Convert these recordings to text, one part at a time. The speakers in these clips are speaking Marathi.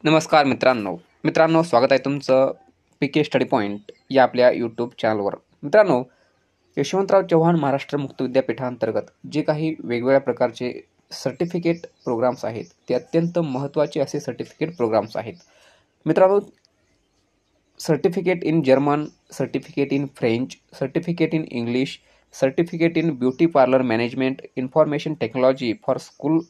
नमस्कार मित्रांनो स्वागत आहे तुमचं PK स्टडी पॉईंट या आपल्या यूट्यूब चॅनलवर। मित्रांनो, यशवंतराव चव्हाण महाराष्ट्र मुक्त विद्यापीठांतर्गत जे काही वेगवेगळ्या प्रकारचे सर्टिफिकेट प्रोग्राम्स आहेत ते अत्यंत महत्त्वाचे असे सर्टिफिकेट प्रोग्राम्स आहेत। मित्रांनो, certificate in German, certificate in French, certificate in English, certificate in beauty parlour management, information technology for school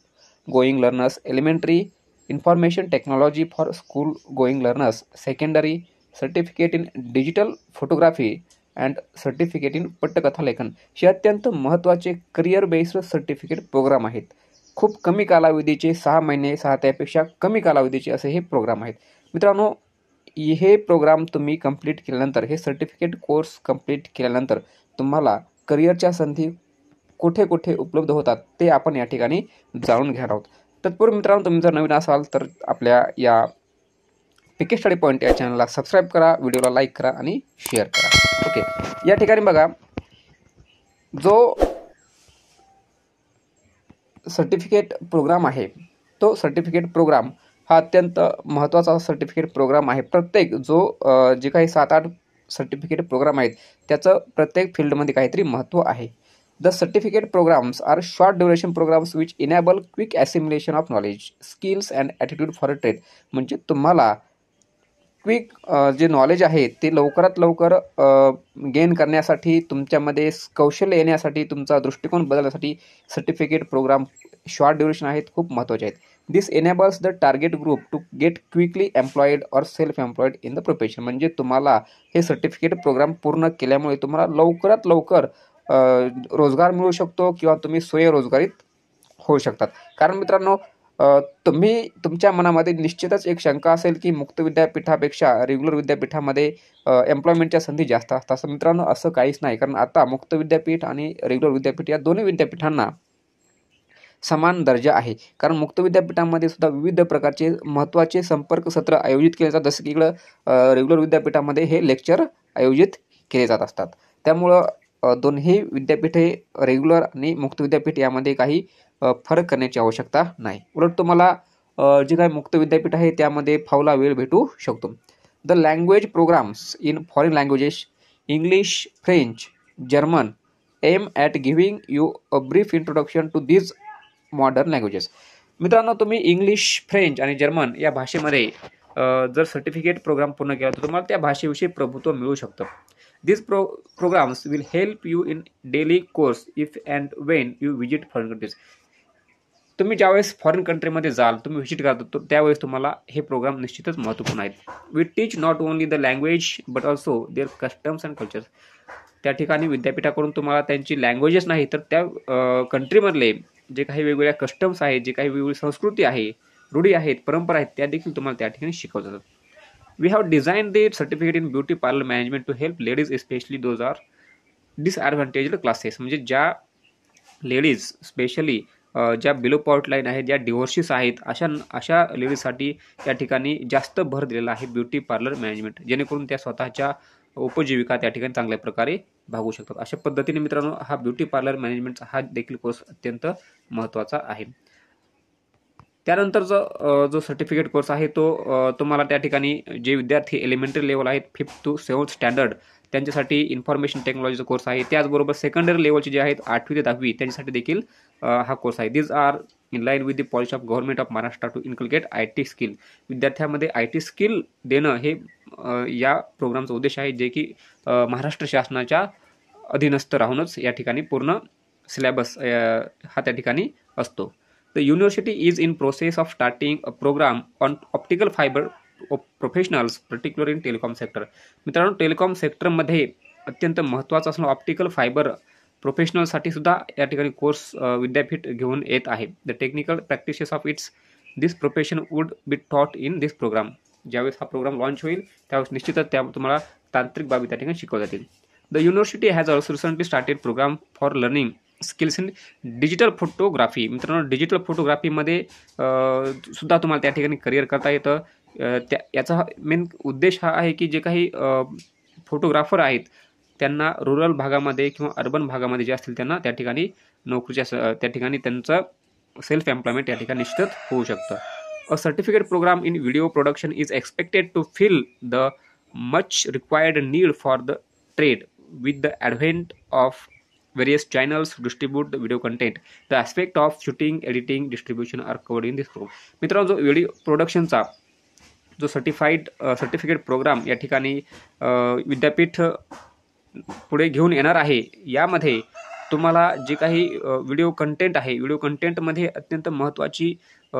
going learners, elementary Information Technology for School Going Learners, Secondary, Certificate in Digital Photography and Certificate in पट्टकथा लेखन हे अत्यंत महत्त्वाचे करिअर बेस्ड सर्टिफिकेट प्रोग्राम आहेत। खूप कमी कालावधीचे 6 महिने 6 त्यापेक्षा कमी कालावधीचे असे हे प्रोग्राम आहेत। मित्रांनो, हे प्रोग्राम तुम्ही कंप्लीट केल्यानंतर हे सर्टिफिकेट कोर्स कंप्लीट केल्यानंतर तुम्हाला करिअरच्या संधी कुठे कुठे उपलब्ध होतात ते आपण या ठिकाणी जाणून घेणार आहोत। तत्पूर्वी मित्रांनो, तुम्ही जर नवीन असाल तर आपल्या या PK स्टडी पॉईंट या चॅनलला सबस्क्राईब करा, व्हिडिओला लाईक करा आणि शेअर करा। ओके, या ठिकाणी बघा, जो सर्टिफिकेट प्रोग्राम आहे तो सर्टिफिकेट प्रोग्राम हा अत्यंत महत्त्वाचा सर्टिफिकेट प्रोग्राम आहे। प्रत्येक जे काही 7-8 सर्टिफिकेट प्रोग्राम आहेत त्याचं प्रत्येक फील्डमध्ये काहीतरी महत्त्व आहे। The certificate programs are short duration programs which enable quick assimilation of knowledge, skills and attitude for a trade. म्हणजे तुम्हाला क्विक जे नॉलेज आहे ते लवकरात लवकर गेन करण्यासाठी, तुमच्यामध्ये कौशल्य येण्यासाठी, तुमचा दृष्टिकोन बदलण्यासाठी सर्टिफिकेट प्रोग्राम शॉर्ट ड्युरेशन आहेत, खूप महत्त्वाचे आहेत। This enables the target group to get quickly employed or self employed in the profession. म्हणजे तुम्हाला हे सर्टिफिकेट प्रोग्राम पूर्ण केल्यामुळे तुम्हाला लवकरात लवकर रोजगार मिळू शकतो किंवा तुम्ही स्वयंरोजगारीत होऊ शकतात। कारण मित्रांनो, तुम्ही तुमच्या मनामध्ये निश्चितच एक शंका असेल की मुक्त विद्यापीठापेक्षा रेग्युलर विद्यापीठामध्ये एम्प्लॉयमेंटच्या संधी जास्त असतात। असं मित्रांनो असं काहीच नाही, कारण आता मुक्त विद्यापीठ आणि रेग्युलर विद्यापीठ या दोन्ही विद्यापीठांना समान दर्जा आहे। कारण मुक्त विद्यापीठामध्ये सुद्धा विविध प्रकारचे महत्त्वाचे संपर्क सत्र आयोजित केले जातात, जसं की इकडं रेग्युलर विद्यापीठामध्ये हे लेक्चर आयोजित केले जात असतात। त्यामुळं दोन्ही विद्यापीठे रेग्युलर आणि मुक्त विद्यापीठ यामध्ये काही फरक करण्याची आवश्यकता नाही। उलट तुम्हाला जे काही मुक्त विद्यापीठ आहे त्यामध्ये फावला वेळ भेटू शकतो। The language programmes in foreign languages, English, French, German am at giving you a brief introduction to these modern languages. मित्रांनो, तुम्ही इंग्लिश, फ्रेंच आणि जर्मन या भाषेमध्ये जर सर्टिफिकेट प्रोग्राम पूर्ण केला तर तुम्हाला त्या भाषेविषयी प्रभुत्व मिळू शकतं। These programs will help you in daily course if and when you visit foreign countries. तुम्ही ज्यावेळेस फॉरेन कंट्रीमध्ये जाल, तुम्ही व्हिजिट करता त्यावेळेस तुम्हाला हे प्रोग्राम निश्चितच महत्त्वपूर्ण आहेत। We teach not only the language but also their customs and cultures. त्या ठिकाणी विद्यापीठाकडून तुम्हाला त्यांची लँग्वेजेस नाही तर त्या कंट्रीमधले जे काही वेगवेगळ्या कस्टम्स आहेत, जे काही वेगवेगळी संस्कृती आहे, रूढी आहेत, परंपरा आहेत, त्या देखील तुम्हाला त्या ठिकाणी शिकवल्या जातात। We have designed the certificate in beauty parlor management to help ladies, especially those are disadvantaged classes. म्हणजे ज्या लेडीज स्पेशली ज्या बिलो पॉवर्टी लाईन आहेत, ज्या डिव्होर्सेस आहेत, अशा लेडीजसाठी या ठिकाणी जास्त भर दिलेला आहे ब्युटी पार्लर मॅनेजमेंट, जेणेकरून त्या स्वतःच्या उपजीविका त्या ठिकाणी चांगल्या प्रकारे भागवू शकतात। अशा पद्धतीने मित्रांनो हा ब्युटी पार्लर मॅनेजमेंटचा हा देखील कोर्स अत्यंत महत्त्वाचा आहे। त्यानंतरचा जो सर्टिफिकेट कोर्स आहे तो तुम्हाला त्या ठिकाणी जे विद्यार्थी एलिमेंटरी लेवल आहेत 5th to 7th स्टँडर्ड त्यांच्यासाठी इन्फॉर्मेशन टेक्नॉलॉजीचा कोर्स आहे। त्याचबरोबर सेकंडरी लेवलचे जे आहेत 8वी ते 10वी त्यांच्यासाठी देखील हा कोर्स आहे। This are in line with the policy of government of Maharashtra to inculcate IT skill. विद्यार्थ्यांमध्ये IT स्किल देणं हे या प्रोग्रामचा उद्देश आहे, जे की महाराष्ट्र शासनाच्या अधीनस्थ राहूनच या ठिकाणी पूर्ण सिलेबस हा त्या ठिकाणी असतो। The university is in process of starting a program on optical fiber professionals, particularly in telecom sector. मित्रांनो, टेलिकॉम सेक्टरमध्ये अत्यंत महत्त्वाचा असणारा ऑप्टिकल फायबर प्रोफेशनलसाठी सुद्धा या ठिकाणी कोर्स विद्यापीठ घेऊन येत आहे। The technical practices of this profession would be taught in this programme. ज्यावेळेस हा प्रोग्राम लॉन्च होईल त्यावेळेस निश्चितच तुम्हाला तांत्रिक बाबी त्या ठिकाणी शिकवल्या जातील। The university has also recently started programme for learning skills in digital photography. मित्रांनो, डिजिटल फोटोग्राफीमध्ये सुद्धा तुम्हाला त्या ठिकाणी करिअर करता येतं। याचा मेन उद्देश हा आहे की जे काही फोटोग्राफर आहेत त्यांना रुरल भागामध्ये किंवा अर्बन भागामध्ये जे असतील त्यांना त्या ठिकाणी नोकरीच्या त्या ठिकाणी त्यांचं सेल्फ एम्प्लॉयमेंट या ठिकाणी निश्चित होऊ शकतं। A certificate program in video production is expected to fill the much required need for the trade. With the advent of various channels to distribute the video content, the aspect of shooting, editing, distribution are covered in this program. मित्रांनो, जो व्हिडिओ प्रोडक्शनचा जो सर्टिफिकेट प्रोग्राम या ठिकाणी विद्यापीठ पुढे घेऊन येणार आहे, यामध्ये तुम्हाला जे काही व्हिडिओ कंटेंट आहे, व्हिडिओ कंटेंटमध्ये अत्यंत महत्त्वाची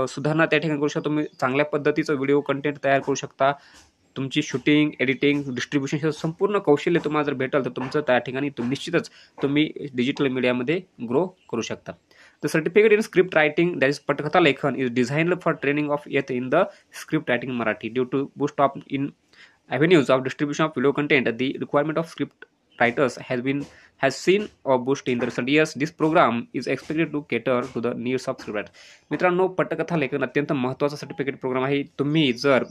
सुधारणा त्या ठिकाणी करू शकता. तुम्ही चांगल्या पद्धतीचं व्हिडिओ कंटेंट तयार करू शकता. तुमची शूटिंग, एडिटिंग, डिस्ट्रीब्युशनचं संपूर्ण कौशल्य तुम्हाला जर भेटेल तर तुमचं त्या ठिकाणी निश्चितच तुम्ही डिजिटल मीडियामध्ये ग्रो करू शकता. The certificate in script writing, that is पटकथा लेखन, is designed for training of youth in the script writing Marathi. Due to boost up in avenues of distribution of video content, the requirement of script writers has seen a boost in the recent years. This program is expected to cater to the needs of script writers. मित्रांनो, पटकथा लेखन अत्यंत महत्त्वाचा सर्टिफिकेट प्रोग्राम आहे. तुम्ही जर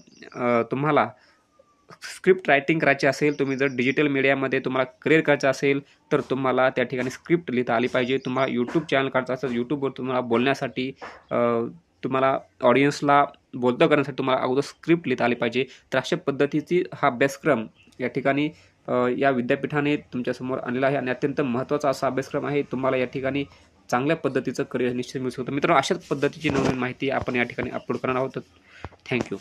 तुम्हाला स्क्रिप्ट रायटिंग करायची असेल, तुम्ही जर डिजिटल मीडियामध्ये तुम्हाला करिअर करायचं असेल तर तुम्हाला त्या ठिकाणी स्क्रिप्ट लिहिता आली पाहिजे. तुम्हाला यूट्यूब चॅनल काढायचं असेल, यूट्यूबवर तुम्हाला बोलण्यासाठी तुम्हाला ऑडियन्सला बोलतं करण्यासाठी तुम्हाला अगोदर स्क्रिप्ट लिहिता आली पाहिजे. तर अशा पद्धतीची हा अभ्यासक्रम या ठिकाणी या विद्यापीठाने तुमच्यासमोर आणलेला आहे आणि अत्यंत महत्त्वाचा असा अभ्यासक्रम आहे. तुम्हाला या ठिकाणी चांगल्या पद्धतीचं करिअर निश्चित मिळू शकतं. मित्रांनो, अशाच पद्धतीची नवीन माहिती आपण या ठिकाणी अपलोड करणार आहोत. थँक्यू.